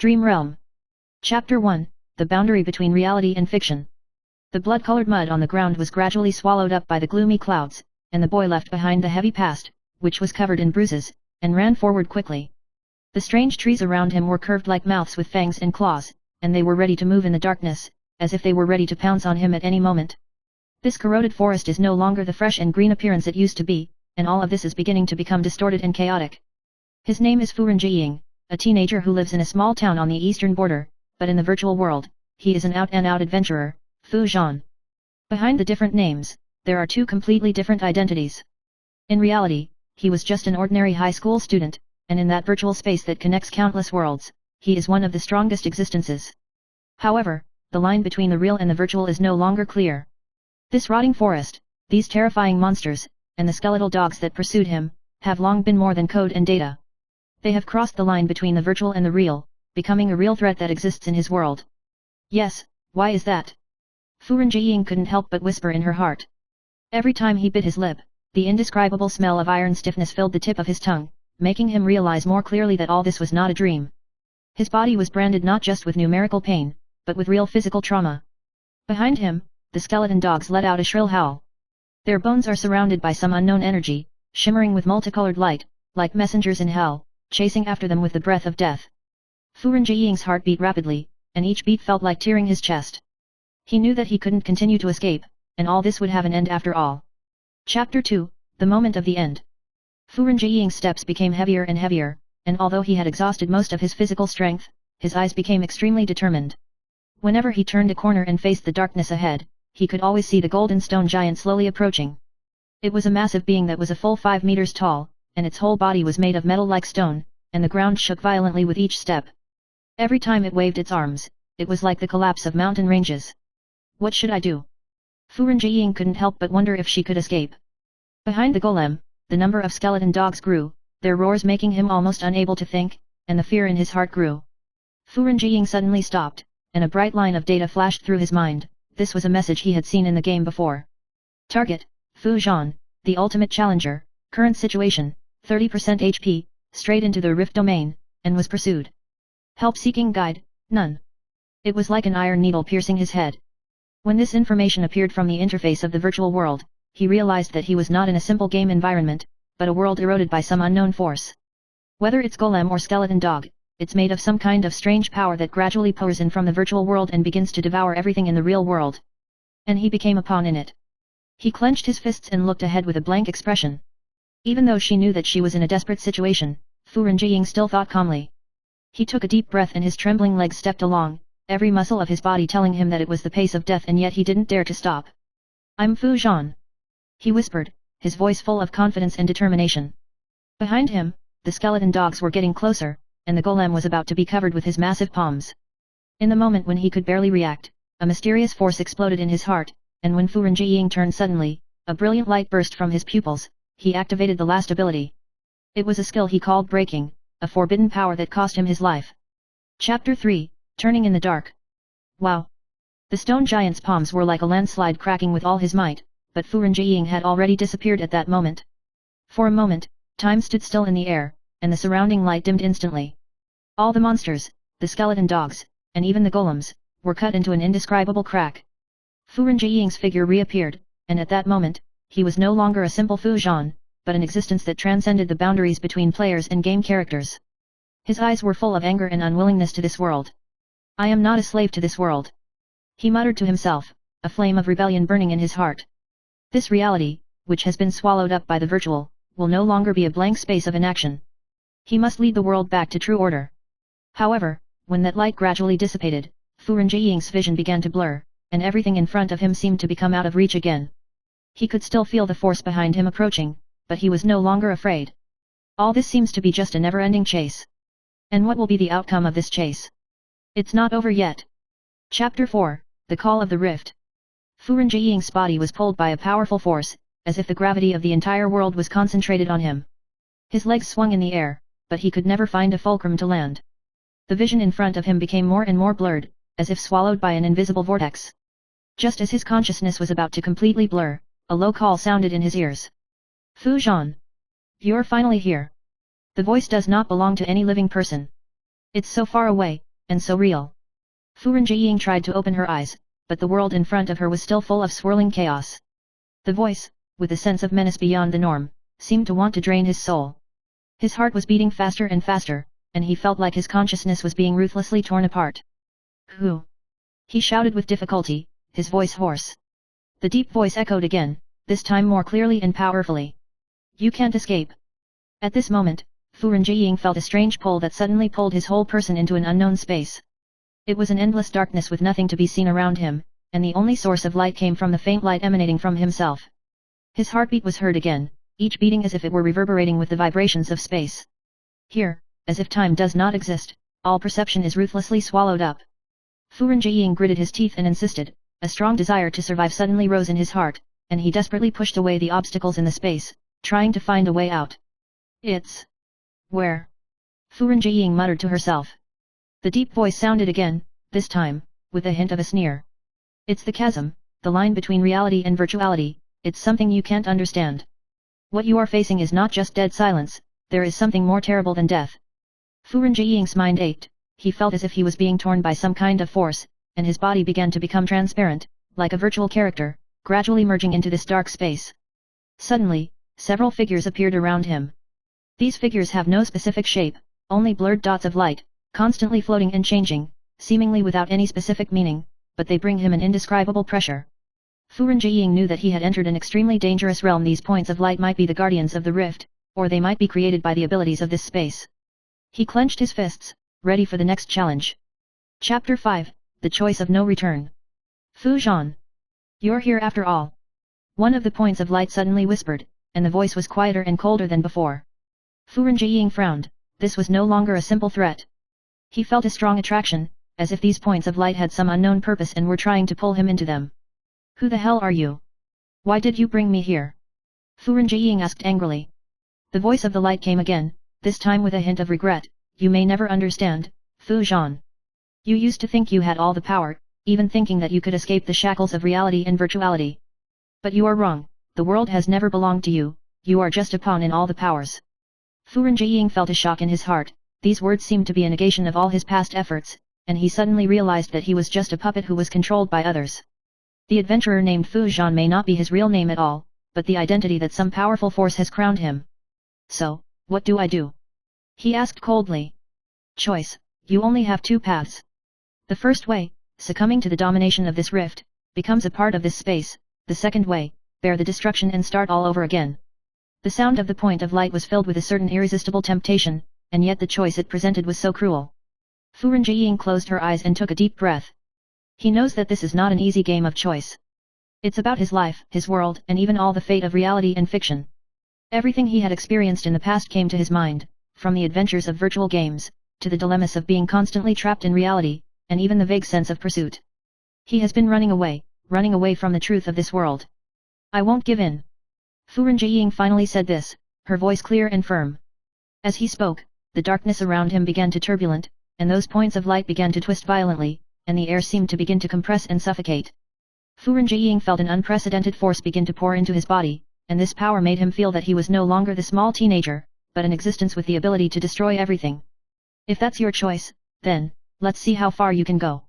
Dream Realm. Chapter 1, The Boundary Between Reality and Fiction. The blood-colored mud on the ground was gradually swallowed up by the gloomy clouds, and the boy left behind the heavy past, which was covered in bruises, and ran forward quickly. The strange trees around him were curved like mouths with fangs and claws, and they were ready to move in the darkness, as if they were ready to pounce on him at any moment. This corroded forest is no longer the fresh and green appearance it used to be, and all of this is beginning to become distorted and chaotic. His name is Fu Renjiying, a teenager who lives in a small town on the eastern border, but in the virtual world, he is an out-and-out adventurer, Fu Zhan. Behind the different names, there are two completely different identities. In reality, he was just an ordinary high school student, and in that virtual space that connects countless worlds, he is one of the strongest existences. However, the line between the real and the virtual is no longer clear. This rotting forest, these terrifying monsters, and the skeletal dogs that pursued him, have long been more than code and data. They have crossed the line between the virtual and the real, becoming a real threat that exists in his world. Yes, why is that? Fu Renjiying couldn't help but whisper in her heart. Every time he bit his lip, the indescribable smell of iron stiffness filled the tip of his tongue, making him realize more clearly that all this was not a dream. His body was branded not just with numerical pain, but with real physical trauma. Behind him, the skeleton dogs let out a shrill howl. Their bones are surrounded by some unknown energy, shimmering with multicolored light, like messengers in hell, chasing after them with the breath of death. Fu Renjiying's heart beat rapidly, and each beat felt like tearing his chest. He knew that he couldn't continue to escape, and all this would have an end after all. Chapter 2, The Moment of the End. Fu Renjiying's steps became heavier and heavier, and although he had exhausted most of his physical strength, his eyes became extremely determined. Whenever he turned a corner and faced the darkness ahead, he could always see the golden stone giant slowly approaching. It was a massive being that was a full 5 meters tall, and its whole body was made of metal like stone, and the ground shook violently with each step. Every time it waved its arms, it was like the collapse of mountain ranges. What should I do? Fu Renjiying couldn't help but wonder if she could escape. Behind the golem, the number of skeleton dogs grew, their roars making him almost unable to think, and the fear in his heart grew. Fu Renjiying suddenly stopped, and a bright line of data flashed through his mind. This was a message he had seen in the game before. Target, Fu Zhan, the ultimate challenger, current situation, 30% HP, straight into the rift domain, and was pursued. Help-seeking guide, none. It was like an iron needle piercing his head. When this information appeared from the interface of the virtual world, he realized that he was not in a simple game environment, but a world eroded by some unknown force. Whether it's golem or skeleton dog, it's made of some kind of strange power that gradually pours in from the virtual world and begins to devour everything in the real world. And he became a pawn in it. He clenched his fists and looked ahead with a blank expression. Even though she knew that she was in a desperate situation, Fu Renjiying still thought calmly. He took a deep breath and his trembling legs stepped along, every muscle of his body telling him that it was the pace of death, and yet he didn't dare to stop. I'm Fu Zhan, he whispered, his voice full of confidence and determination. Behind him, the skeleton dogs were getting closer, and the golem was about to be covered with his massive palms. In the moment when he could barely react, a mysterious force exploded in his heart, and when Fu Renjiying turned suddenly, a brilliant light burst from his pupils. He activated the last ability. It was a skill he called Breaking, a forbidden power that cost him his life. Chapter 3, Turning in the Dark. Wow! The stone giant's palms were like a landslide cracking with all his might, but Fu Renjiying had already disappeared at that moment. For a moment, time stood still in the air, and the surrounding light dimmed instantly. All the monsters, the skeleton dogs, and even the golems, were cut into an indescribable crack. Fu Renjiying's figure reappeared, and at that moment, he was no longer a simple Fu Zhan, but an existence that transcended the boundaries between players and game characters. His eyes were full of anger and unwillingness to this world. I am not a slave to this world, he muttered to himself, a flame of rebellion burning in his heart. This reality, which has been swallowed up by the virtual, will no longer be a blank space of inaction. He must lead the world back to true order. However, when that light gradually dissipated, Fu Renjiying's vision began to blur, and everything in front of him seemed to become out of reach again. He could still feel the force behind him approaching, but he was no longer afraid. All this seems to be just a never-ending chase. And what will be the outcome of this chase? It's not over yet. Chapter 4, The Call of the Rift. Fu Renjiying's body was pulled by a powerful force, as if the gravity of the entire world was concentrated on him. His legs swung in the air, but he could never find a fulcrum to land. The vision in front of him became more and more blurred, as if swallowed by an invisible vortex. Just as his consciousness was about to completely blur, a low call sounded in his ears. Fu Zhan! You're finally here. The voice does not belong to any living person. It's so far away, and so real. Fu Renjiying tried to open her eyes, but the world in front of her was still full of swirling chaos. The voice, with a sense of menace beyond the norm, seemed to want to drain his soul. His heart was beating faster and faster, and he felt like his consciousness was being ruthlessly torn apart. Who? He shouted with difficulty, his voice hoarse. The deep voice echoed again, this time more clearly and powerfully. You can't escape. At this moment, Fu Renjiying felt a strange pull that suddenly pulled his whole person into an unknown space. It was an endless darkness with nothing to be seen around him, and the only source of light came from the faint light emanating from himself. His heartbeat was heard again, each beating as if it were reverberating with the vibrations of space. Here, as if time does not exist, all perception is ruthlessly swallowed up. Fu Renjiying gritted his teeth and insisted. A strong desire to survive suddenly rose in his heart, and he desperately pushed away the obstacles in the space, trying to find a way out. It's... where? Fu Renjiying muttered to herself. The deep voice sounded again, this time, with a hint of a sneer. It's the chasm, the line between reality and virtuality, it's something you can't understand. What you are facing is not just dead silence, there is something more terrible than death. Fu Renjiying's mind ached, he felt as if he was being torn by some kind of force, and his body began to become transparent, like a virtual character, gradually merging into this dark space. Suddenly, several figures appeared around him. These figures have no specific shape, only blurred dots of light, constantly floating and changing, seemingly without any specific meaning, but they bring him an indescribable pressure. Fu Renjiying knew that he had entered an extremely dangerous realm. These points of light might be the guardians of the rift, or they might be created by the abilities of this space. He clenched his fists, ready for the next challenge. Chapter 5, The Choice of No Return. Fu Zhan. You're here after all. One of the points of light suddenly whispered, and the voice was quieter and colder than before. Fu Renjiying frowned, this was no longer a simple threat. He felt a strong attraction, as if these points of light had some unknown purpose and were trying to pull him into them. Who the hell are you? Why did you bring me here? Fu Renjiying asked angrily. The voice of the light came again, this time with a hint of regret. You may never understand, Fu Zhan. You used to think you had all the power, even thinking that you could escape the shackles of reality and virtuality. But you are wrong, the world has never belonged to you, you are just a pawn in all the powers. Fu Renjiying felt a shock in his heart, these words seemed to be a negation of all his past efforts, and he suddenly realized that he was just a puppet who was controlled by others. The adventurer named Fu Zhan may not be his real name at all, but the identity that some powerful force has crowned him. So, what do I do? He asked coldly. Choice, you only have two paths. The first way, succumbing to the domination of this rift, becomes a part of this space, the second way, bear the destruction and start all over again. The sound of the point of light was filled with a certain irresistible temptation, and yet the choice it presented was so cruel. Fu Renjiying closed her eyes and took a deep breath. He knows that this is not an easy game of choice. It's about his life, his world, and even all the fate of reality and fiction. Everything he had experienced in the past came to his mind, from the adventures of virtual games, to the dilemmas of being constantly trapped in reality, and even the vague sense of pursuit. He has been running away from the truth of this world. I won't give in. Fu Renjiying finally said this, her voice clear and firm. As he spoke, the darkness around him began to turbulent, and those points of light began to twist violently, and the air seemed to begin to compress and suffocate. Fu Renjiying felt an unprecedented force begin to pour into his body, and this power made him feel that he was no longer the small teenager, but an existence with the ability to destroy everything. If that's your choice, then, let's see how far you can go.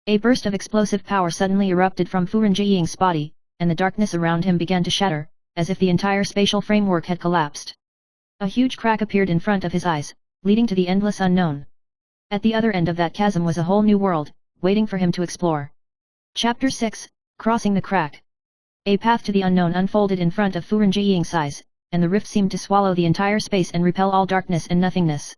A burst of explosive power suddenly erupted from Fu Renjiying's body, and the darkness around him began to shatter, as if the entire spatial framework had collapsed. A huge crack appeared in front of his eyes, leading to the endless unknown. At the other end of that chasm was a whole new world, waiting for him to explore. Chapter 6, Crossing the Crack. A path to the unknown unfolded in front of Fu Renjiying's eyes, and the rift seemed to swallow the entire space and repel all darkness and nothingness.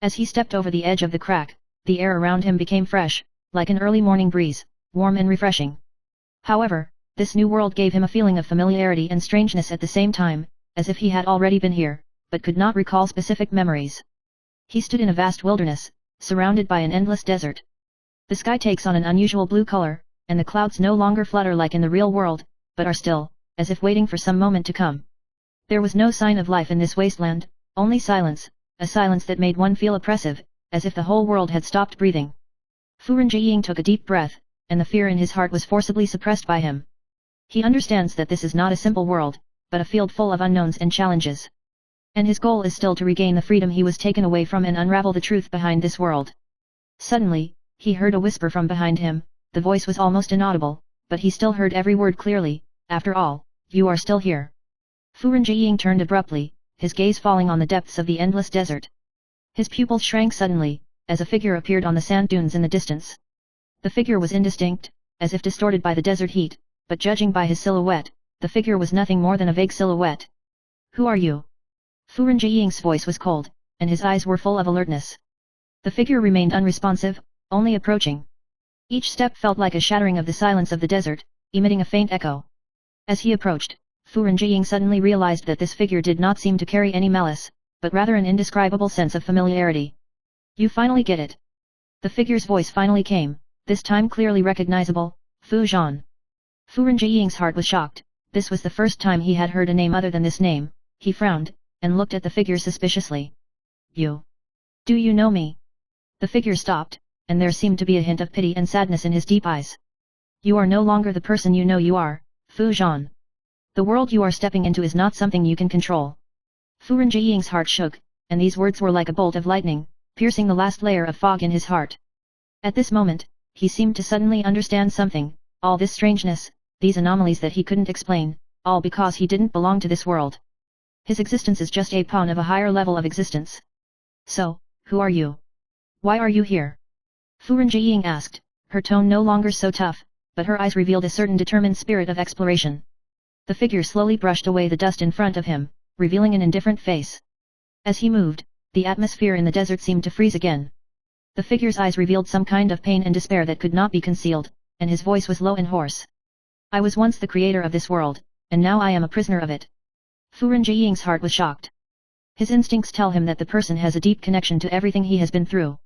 As he stepped over the edge of the crack, the air around him became fresh, like an early morning breeze, warm and refreshing. However, this new world gave him a feeling of familiarity and strangeness at the same time, as if he had already been here, but could not recall specific memories. He stood in a vast wilderness, surrounded by an endless desert. The sky takes on an unusual blue color, and the clouds no longer flutter like in the real world, but are still, as if waiting for some moment to come. There was no sign of life in this wasteland, only silence, a silence that made one feel oppressive, as if the whole world had stopped breathing. Fu Renjiying took a deep breath, and the fear in his heart was forcibly suppressed by him. He understands that this is not a simple world, but a field full of unknowns and challenges. And his goal is still to regain the freedom he was taken away from and unravel the truth behind this world. Suddenly, he heard a whisper from behind him. The voice was almost inaudible, but he still heard every word clearly. After all, you are still here. Fu Renjiying turned abruptly, his gaze falling on the depths of the endless desert. His pupils shrank suddenly, as a figure appeared on the sand dunes in the distance. The figure was indistinct, as if distorted by the desert heat, but judging by his silhouette, the figure was nothing more than a vague silhouette. Who are you? Fu Renjiying's voice was cold, and his eyes were full of alertness. The figure remained unresponsive, only approaching. Each step felt like a shattering of the silence of the desert, emitting a faint echo. As he approached, Fu Renjiying suddenly realized that this figure did not seem to carry any malice, but rather an indescribable sense of familiarity. You finally get it. The figure's voice finally came, this time clearly recognizable, Fu Zhan. Fu Renjiying's heart was shocked. This was the first time he had heard a name other than this name. He frowned, and looked at the figure suspiciously. You. Do you know me? The figure stopped, and there seemed to be a hint of pity and sadness in his deep eyes. You are no longer the person you know you are, Fu Zhan. The world you are stepping into is not something you can control. Fu Renjiying's heart shook, and these words were like a bolt of lightning, piercing the last layer of fog in his heart. At this moment, he seemed to suddenly understand something, all this strangeness, these anomalies that he couldn't explain, all because he didn't belong to this world. His existence is just a pawn of a higher level of existence. So, who are you? Why are you here? Fu Renjiying asked, her tone no longer so tough, but her eyes revealed a certain determined spirit of exploration. The figure slowly brushed away the dust in front of him, revealing an indifferent face. As he moved, the atmosphere in the desert seemed to freeze again. The figure's eyes revealed some kind of pain and despair that could not be concealed, and his voice was low and hoarse. I was once the creator of this world, and now I am a prisoner of it. Fu Renjiying's heart was shocked. His instincts tell him that the person has a deep connection to everything he has been through.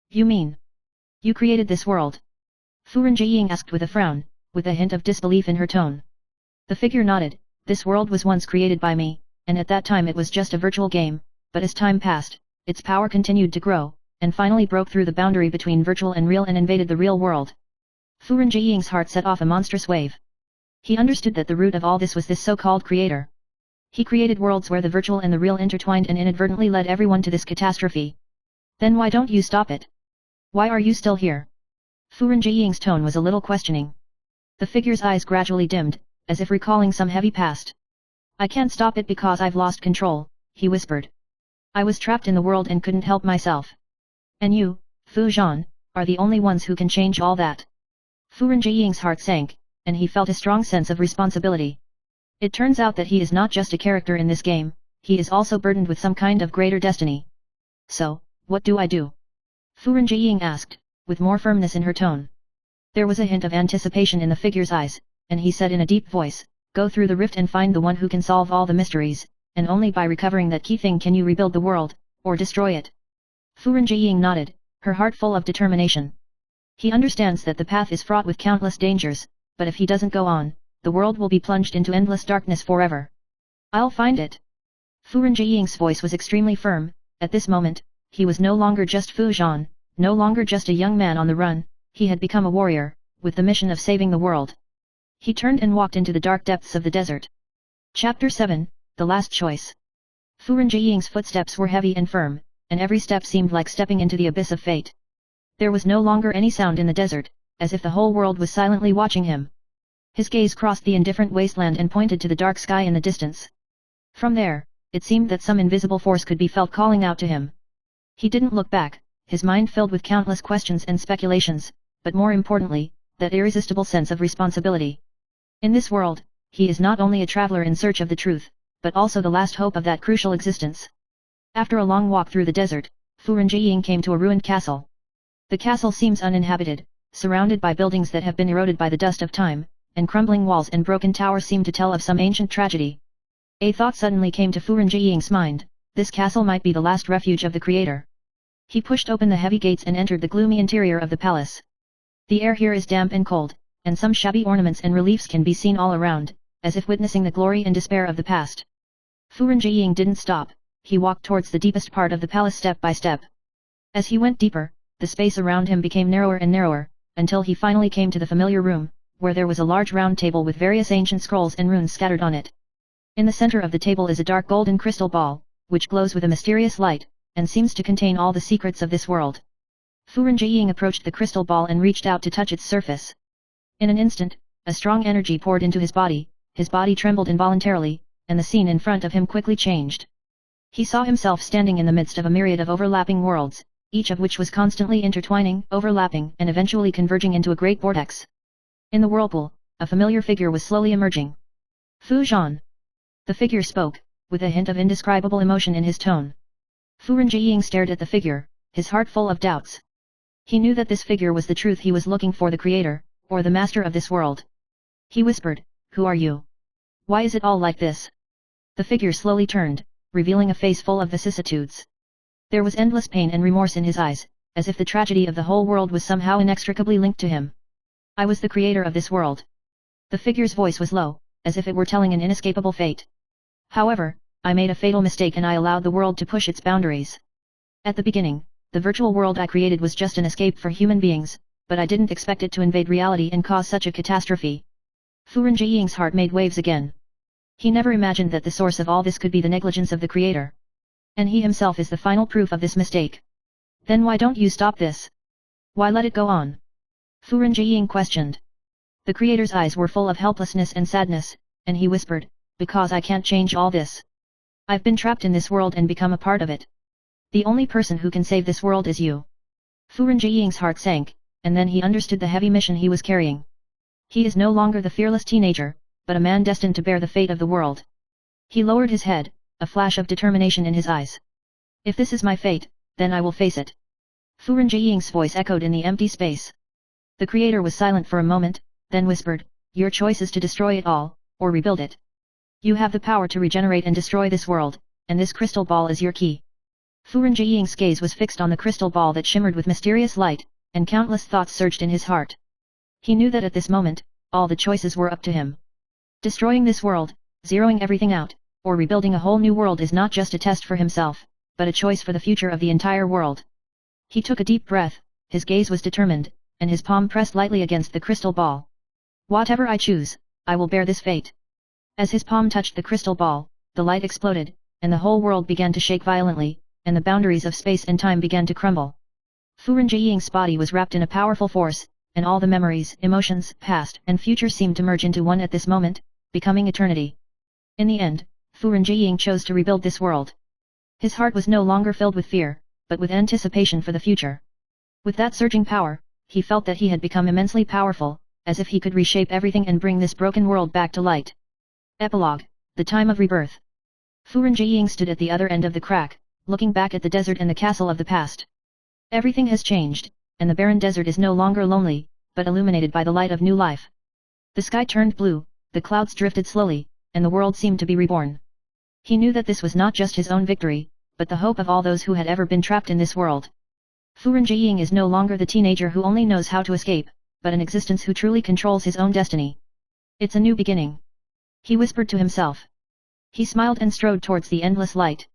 You mean? You created this world? Fu Renjiying asked with a frown, with a hint of disbelief in her tone. The figure nodded. This world was once created by me, and at that time it was just a virtual game, but as time passed, its power continued to grow, and finally broke through the boundary between virtual and real and invaded the real world. Fu Renjiying's heart set off a monstrous wave. He understood that the root of all this was this so-called creator. He created worlds where the virtual and the real intertwined and inadvertently led everyone to this catastrophe. Then why don't you stop it? Why are you still here? Fu Renjiying's tone was a little questioning. The figure's eyes gradually dimmed, as if recalling some heavy past. I can't stop it because I've lost control, he whispered. I was trapped in the world and couldn't help myself. And you, Fu Zhan, are the only ones who can change all that. Fu Renjiying's heart sank, and he felt a strong sense of responsibility. It turns out that he is not just a character in this game, he is also burdened with some kind of greater destiny. So, what do I do? Fu Renjiying asked, with more firmness in her tone. There was a hint of anticipation in the figure's eyes, and he said in a deep voice, go through the rift and find the one who can solve all the mysteries, and only by recovering that key thing can you rebuild the world, or destroy it. Fu Renjiying nodded, her heart full of determination. He understands that the path is fraught with countless dangers, but if he doesn't go on, the world will be plunged into endless darkness forever. I'll find it. Fu Renjiying's voice was extremely firm. At this moment, he was no longer just Fu Zhan, no longer just a young man on the run, he had become a warrior, with the mission of saving the world. He turned and walked into the dark depths of the desert. Chapter 7, The Last Choice. Fu Renjiying's footsteps were heavy and firm, and every step seemed like stepping into the abyss of fate. There was no longer any sound in the desert, as if the whole world was silently watching him. His gaze crossed the indifferent wasteland and pointed to the dark sky in the distance. From there, it seemed that some invisible force could be felt calling out to him. He didn't look back, his mind filled with countless questions and speculations, but more importantly, that irresistible sense of responsibility. In this world, he is not only a traveler in search of the truth, but also the last hope of that crucial existence. After a long walk through the desert, Fu Renjiying came to a ruined castle. The castle seems uninhabited, surrounded by buildings that have been eroded by the dust of time, and crumbling walls and broken towers seem to tell of some ancient tragedy. A thought suddenly came to Fu Renjiying's mind, this castle might be the last refuge of the creator. He pushed open the heavy gates and entered the gloomy interior of the palace. The air here is damp and cold, and some shabby ornaments and reliefs can be seen all around, as if witnessing the glory and despair of the past. Fu Renjiying didn't stop, he walked towards the deepest part of the palace step by step. As he went deeper, the space around him became narrower and narrower, until he finally came to the familiar room, where there was a large round table with various ancient scrolls and runes scattered on it. In the center of the table is a dark golden crystal ball, which glows with a mysterious light, and seems to contain all the secrets of this world. Fu Renjiying approached the crystal ball and reached out to touch its surface. In an instant, a strong energy poured into his body trembled involuntarily, and the scene in front of him quickly changed. He saw himself standing in the midst of a myriad of overlapping worlds, each of which was constantly intertwining, overlapping, and eventually converging into a great vortex. In the whirlpool, a familiar figure was slowly emerging. Fu Zhan. The figure spoke, with a hint of indescribable emotion in his tone. Fu Renjiying stared at the figure, his heart full of doubts. He knew that this figure was the truth he was looking for, the creator, or the master of this world. He whispered, "Who are you? Why is it all like this?" The figure slowly turned, revealing a face full of vicissitudes. There was endless pain and remorse in his eyes, as if the tragedy of the whole world was somehow inextricably linked to him. "I was the creator of this world." The figure's voice was low, as if it were telling an inescapable fate. "However, I made a fatal mistake and I allowed the world to push its boundaries. At the beginning, the virtual world I created was just an escape for human beings, but I didn't expect it to invade reality and cause such a catastrophe." Fu Renjiying's heart made waves again. He never imagined that the source of all this could be the negligence of the creator. And he himself is the final proof of this mistake. "Then why don't you stop this? Why let it go on?" Fu Renjiying questioned. The creator's eyes were full of helplessness and sadness, and he whispered, "Because I can't change all this. I've been trapped in this world and become a part of it. The only person who can save this world is you." Fu Renjiying's heart sank, and then he understood the heavy mission he was carrying. He is no longer the fearless teenager, but a man destined to bear the fate of the world. He lowered his head, a flash of determination in his eyes. "If this is my fate, then I will face it." Fu Renjiying's voice echoed in the empty space. The creator was silent for a moment, then whispered, "Your choice is to destroy it all, or rebuild it. You have the power to regenerate and destroy this world, and this crystal ball is your key." Fu Renjiying's gaze was fixed on the crystal ball that shimmered with mysterious light, and countless thoughts surged in his heart. He knew that at this moment, all the choices were up to him. Destroying this world, zeroing everything out, or rebuilding a whole new world is not just a test for himself, but a choice for the future of the entire world. He took a deep breath, his gaze was determined, and his palm pressed lightly against the crystal ball. "Whatever I choose, I will bear this fate." As his palm touched the crystal ball, the light exploded, and the whole world began to shake violently, and the boundaries of space and time began to crumble. Fu Renjiying's body was wrapped in a powerful force, and all the memories, emotions, past and future seemed to merge into one at this moment, becoming eternity. In the end, Fu Renjiying chose to rebuild this world. His heart was no longer filled with fear, but with anticipation for the future. With that surging power, he felt that he had become immensely powerful, as if he could reshape everything and bring this broken world back to light. Epilogue: The Time of Rebirth. Fu Renjiying stood at the other end of the crack, looking back at the desert and the castle of the past. Everything has changed, and the barren desert is no longer lonely, but illuminated by the light of new life. The sky turned blue, the clouds drifted slowly, and the world seemed to be reborn. He knew that this was not just his own victory, but the hope of all those who had ever been trapped in this world. Fu Renjiying is no longer the teenager who only knows how to escape, but an existence who truly controls his own destiny. "It's a new beginning," he whispered to himself. He smiled and strode towards the endless light.